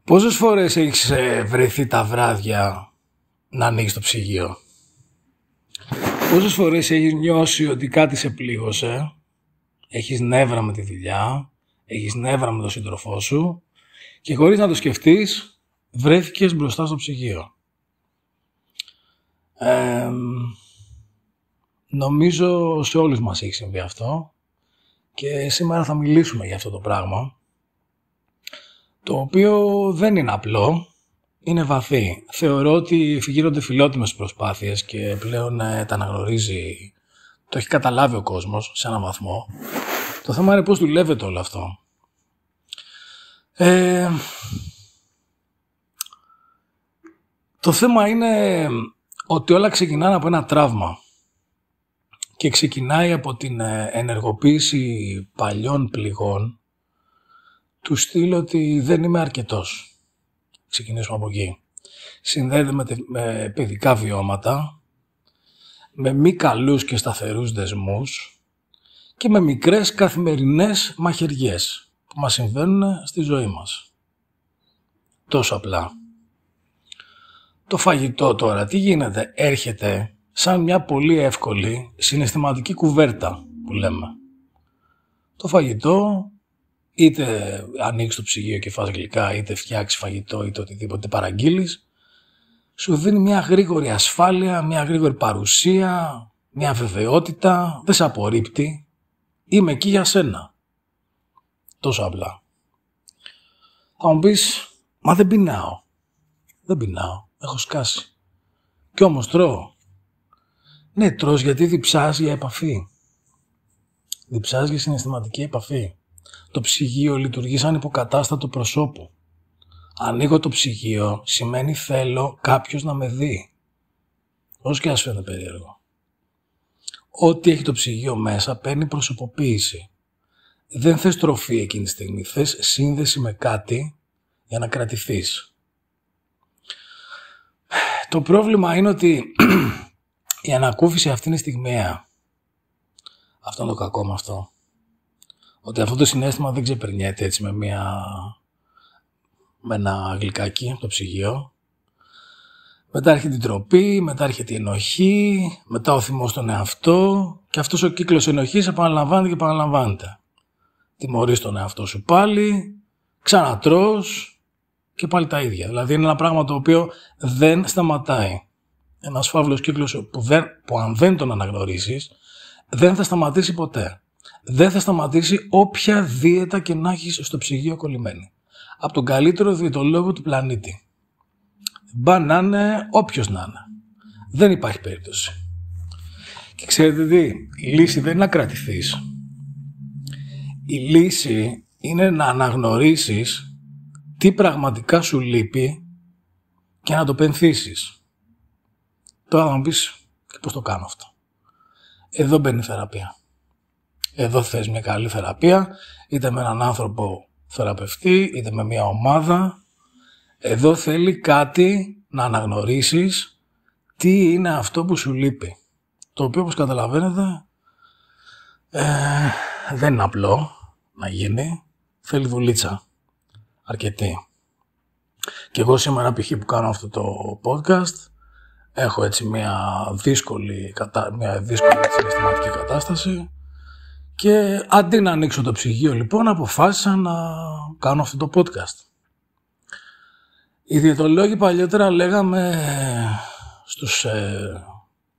Πόσες φορές έχεις βρεθεί τα βράδια να ανοίξεις το ψυγείο? Πόσες φορές έχεις νιώσει ότι κάτι σε πλήγωσε, έχεις νεύρα με τη δουλειά, έχεις νεύρα με τον σύντροφό σου και χωρίς να το σκεφτείς βρέθηκες μπροστά στο ψυγείο? Νομίζω σε όλους μας έχει συμβεί αυτό και σήμερα θα μιλήσουμε για αυτό το πράγμα, το οποίο δεν είναι απλό, είναι βαθύ. Θεωρώ ότι γίνονται φιλότιμες προσπάθειες και πλέον τα αναγνωρίζει, το έχει καταλάβει ο κόσμος σε έναν βαθμό. Το θέμα είναι πώς δουλεύεται όλο αυτό. Το θέμα είναι ότι όλα ξεκινάνε από ένα τραύμα και ξεκινάει από την ενεργοποίηση παλιών πληγών του στυλ ότι δεν είμαι αρκετός. Ξεκινήσουμε από εκεί. Συνδέεται με παιδικά βιώματα, με μη καλούς και σταθερούς δεσμούς και με μικρές καθημερινές μαχαιριές που μας συμβαίνουν στη ζωή μας. Τόσο απλά. Το φαγητό τώρα τι γίνεται? Έρχεται σαν μια πολύ εύκολη συναισθηματική κουβέρτα που λέμε. Το φαγητό, είτε ανοίξεις το ψυγείο και φας γλυκά, είτε φτιάξεις φαγητό, είτε οτιδήποτε παραγγείλεις, σου δίνει μια γρήγορη ασφάλεια, μια γρήγορη παρουσία, μια βεβαιότητα, δεν σε απορρίπτει. Είμαι εκεί για σένα. Τόσο απλά. Θα μου πεις, μα δεν πεινάω. Δεν πεινάω, έχω σκάσει. Κι όμως τρώω. Ναι, τρως γιατί διψάς για επαφή. Διψάς για συναισθηματική επαφή. Το ψυγείο λειτουργεί σαν υποκατάστατο προσώπου. Ανοίγω το ψυγείο σημαίνει θέλω κάποιος να με δει. Όσο και ας φαίνεται περίεργο. Ό,τι έχει το ψυγείο μέσα παίρνει προσωποποίηση. Δεν θες τροφή εκείνη τη στιγμή, θες σύνδεση με κάτι για να κρατηθείς. Το πρόβλημα είναι ότι η ανακούφιση αυτή είναι στιγμιαία. Αυτό είναι το κακό με αυτό. Ότι αυτό το συναίσθημα δεν ξεπερνιέται έτσι με ένα γλυκάκι από το ψυγείο. Μετά έρχεται η ντροπή, μετά έρχεται η ενοχή, μετά ο θυμός στον εαυτό και αυτός ο κύκλος ενοχής επαναλαμβάνεται και επαναλαμβάνεται. Τιμωρείς τον εαυτό σου πάλι, ξανατρως και πάλι τα ίδια. Δηλαδή είναι ένα πράγμα το οποίο δεν σταματάει. Ένας φαύλος κύκλος που αν δεν τον αναγνωρίσεις δεν θα σταματήσει ποτέ. Δεν θα σταματήσει όποια δίαιτα και να έχεις στο ψυγείο κολλημένη. Από τον καλύτερο διαιτολόγο του πλανήτη. Μπα να είναι όποιος να είναι. Δεν υπάρχει περίπτωση. Και ξέρετε τι, η λύση δεν είναι να κρατηθείς. Η λύση είναι να αναγνωρίσεις τι πραγματικά σου λείπει και να το πενθήσεις. Τώρα θα μου πεις και πώς το κάνω αυτό. Εδώ μπαίνει η θεραπεία. Εδώ θες μια καλή θεραπεία, είτε με έναν άνθρωπο θεραπευτή, είτε με μια ομάδα. Εδώ θέλει κάτι να αναγνωρίσεις τι είναι αυτό που σου λείπει. Το οποίο, όπως καταλαβαίνετε, δεν είναι απλό να γίνει. Θέλει δουλίτσα. Αρκετή. Και εγώ σήμερα π.χ. που κάνω αυτό το podcast, έχω έτσι μια δύσκολη συναισθηματική κατάσταση. Και αντί να ανοίξω το ψυγείο λοιπόν αποφάσισα να κάνω αυτό το podcast. Οι διαιτολόγοι παλιότερα λέγαμε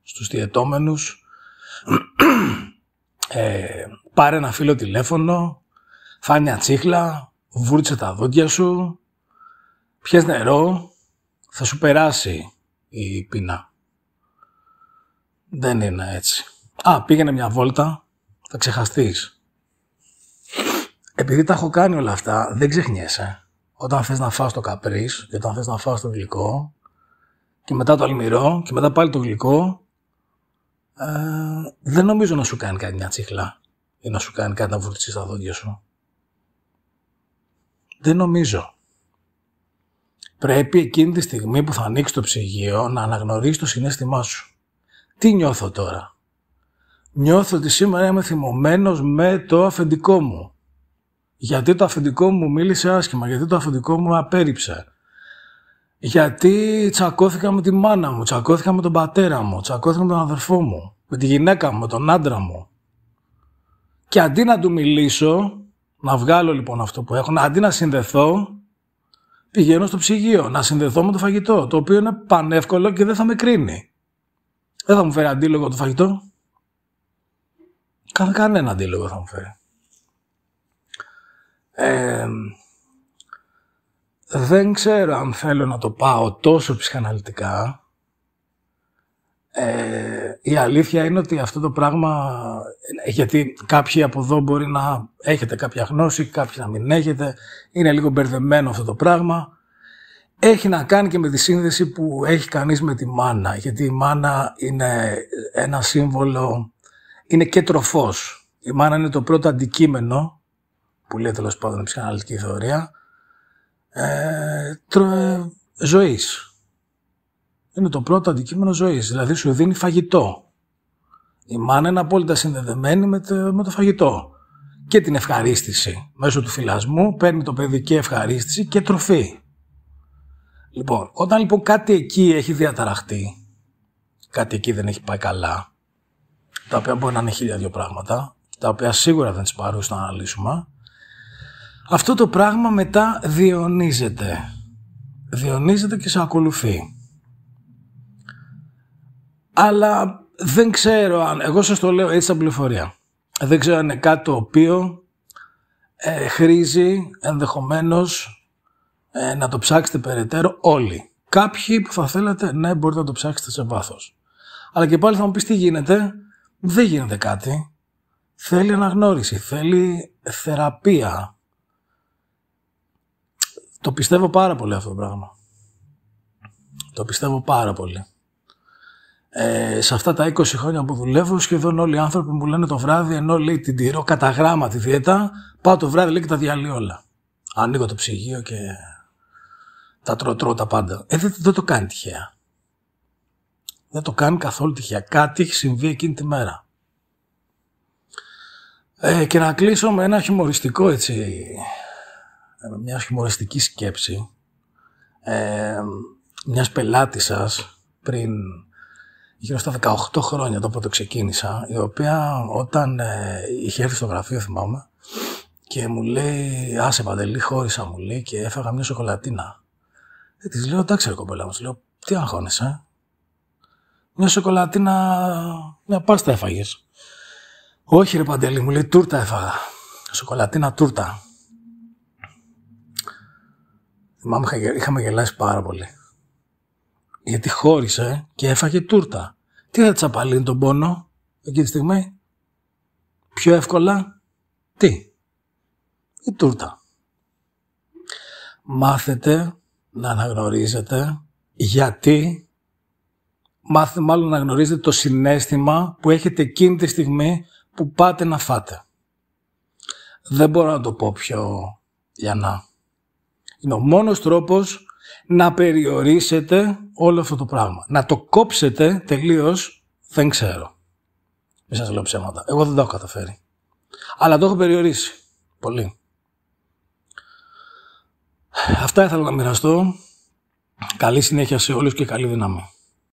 στους διαιτώμενους πάρε ένα φίλο τηλέφωνο, φάει μια τσίχλα, βούρτσε τα δόντια σου, πιες νερό, θα σου περάσει η πείνα. Δεν είναι έτσι. Πήγαινε μια βόλτα, θα ξεχαστείς. Επειδή τα έχω κάνει όλα αυτά, δεν ξεχνιέσαι. Όταν θες να φας το καπρίς και όταν θες να φας το γλυκό και μετά το αλμυρό και μετά πάλι το γλυκό, δεν νομίζω να σου κάνει κάτι μια τσίχλα ή να σου κάνει κάτι να βουρτίσεις τα δόντια σου. Δεν νομίζω. Πρέπει εκείνη τη στιγμή που θα ανοίξει το ψυγείο να αναγνωρίσεις το συναίσθημά σου. Τι νιώθω τώρα? Νιώθω ότι σήμερα είμαι θυμωμένος με το αφεντικό μου. Γιατί το αφεντικό μου μίλησε άσχημα, γιατί το αφεντικό μου απέρριψε. Γιατί τσακώθηκα με τη μάνα μου, τσακώθηκα με τον πατέρα μου, τσακώθηκα με τον αδερφό μου, με τη γυναίκα μου, με τον άντρα μου. Και αντί να του μιλήσω, να βγάλω λοιπόν αυτό που έχω, αντί να συνδεθώ, πηγαίνω στο ψυγείο, να συνδεθώ με το φαγητό, το οποίο είναι πανεύκολο και δεν θα με κρίνει. Δεν θα μου φέρει αντίλογο το φαγητό. Κανένα αντίλογο θα μου φέρει. Δεν ξέρω αν θέλω να το πάω τόσο ψυχαναλυτικά. Η αλήθεια είναι ότι αυτό το πράγμα, γιατί κάποιοι από εδώ μπορεί να έχετε κάποια γνώση, κάποιοι να μην έχετε, είναι λίγο μπερδεμένο αυτό το πράγμα. Έχει να κάνει και με τη σύνδεση που έχει κανείς με τη μάνα, γιατί η μάνα είναι ένα σύμβολο, είναι και τροφός. Η μάνα είναι το πρώτο αντικείμενο, που λέει τέλος πάντων η ψυχαναλυτική θεωρία, ζωής. Είναι το πρώτο αντικείμενο ζωής, δηλαδή σου δίνει φαγητό. Η μάνα είναι απόλυτα συνδεδεμένη με το φαγητό. Και την ευχαρίστηση. Μέσω του θυλασμού παίρνει το παιδί και ευχαρίστηση και τροφή. Λοιπόν, όταν λοιπόν κάτι εκεί έχει διαταραχτεί, κάτι εκεί δεν έχει πάει καλά, τα οποία μπορεί να είναι 1002 πράγματα, τα οποία σίγουρα δεν τις παρούσε να αναλύσουμε, αυτό το πράγμα μετά διαιωνίζεται. Διαιωνίζεται και σε ακολουθεί. Αλλά δεν ξέρω αν, εγώ σας το λέω έτσι στα πληροφορία, δεν ξέρω αν είναι κάτι το οποίο χρήζει ενδεχομένως να το ψάξετε περαιτέρω όλοι. Κάποιοι που θα θέλετε, ναι, μπορείτε να το ψάξετε σε βάθος. Αλλά και πάλι θα μου πεις τι γίνεται. Δεν γίνεται κάτι. Θέλει αναγνώριση, θέλει θεραπεία. Το πιστεύω πάρα πολύ αυτό το πράγμα. Το πιστεύω πάρα πολύ. Σε αυτά τα 20 χρόνια που δουλεύω, σχεδόν όλοι οι άνθρωποι μου λένε το βράδυ, ενώ λέει την τηρώ κατά γράμμα τη διέτα, πάω το βράδυ λέει και τα διαλύω όλα. Ανοίγω το ψυγείο και τα τρώω τα πάντα. Δεν το κάνει τυχαία. Δεν το κάνει καθόλου τυχαία. Κάτι έχει συμβεί εκείνη τη μέρα. Και να κλείσω με ένα χιουμοριστικό έτσι, μια χιουμοριστική σκέψη μιας πελάτης σας πριν γύρω στα 18 χρόνια το πρώτο ξεκίνησα, η οποία όταν είχε έρθει στο γραφείο θυμάμαι και μου λέει άσε Παντελή, χώρισα μου λέει και έφαγα μια σοκολατίνα. Της λέω εντάξει ρε κοπέλα μου, της λέω τι αγχώνεσαι, μια σοκολατίνα, μια πάστα έφαγες. Όχι ρε Παντελή, μου λέει τούρτα έφαγα, σοκολατίνα τούρτα. Θυμάμαι είχαμε γελάσει πάρα πολύ. Γιατί χώρισε και έφαγε τούρτα. Τι θα της απαλύνει τον πόνο εκείνη τη στιγμή? Πιο εύκολα τι? Η τούρτα. Μάθετε να αναγνωρίζετε γιατί, μάθετε μάλλον να αναγνωρίζετε το συναίσθημα που έχετε εκείνη τη στιγμή που πάτε να φάτε. Δεν μπορώ να το πω πιο λιανά. Είναι ο μόνος τρόπος να περιορίσετε όλο αυτό το πράγμα. Να το κόψετε τελείως, δεν ξέρω. Μην σας λέω ψέματα. Εγώ δεν το έχω καταφέρει. Αλλά το έχω περιορίσει. Πολύ. Αυτά ήθελα να μοιραστώ. Καλή συνέχεια σε όλους και καλή δύναμη.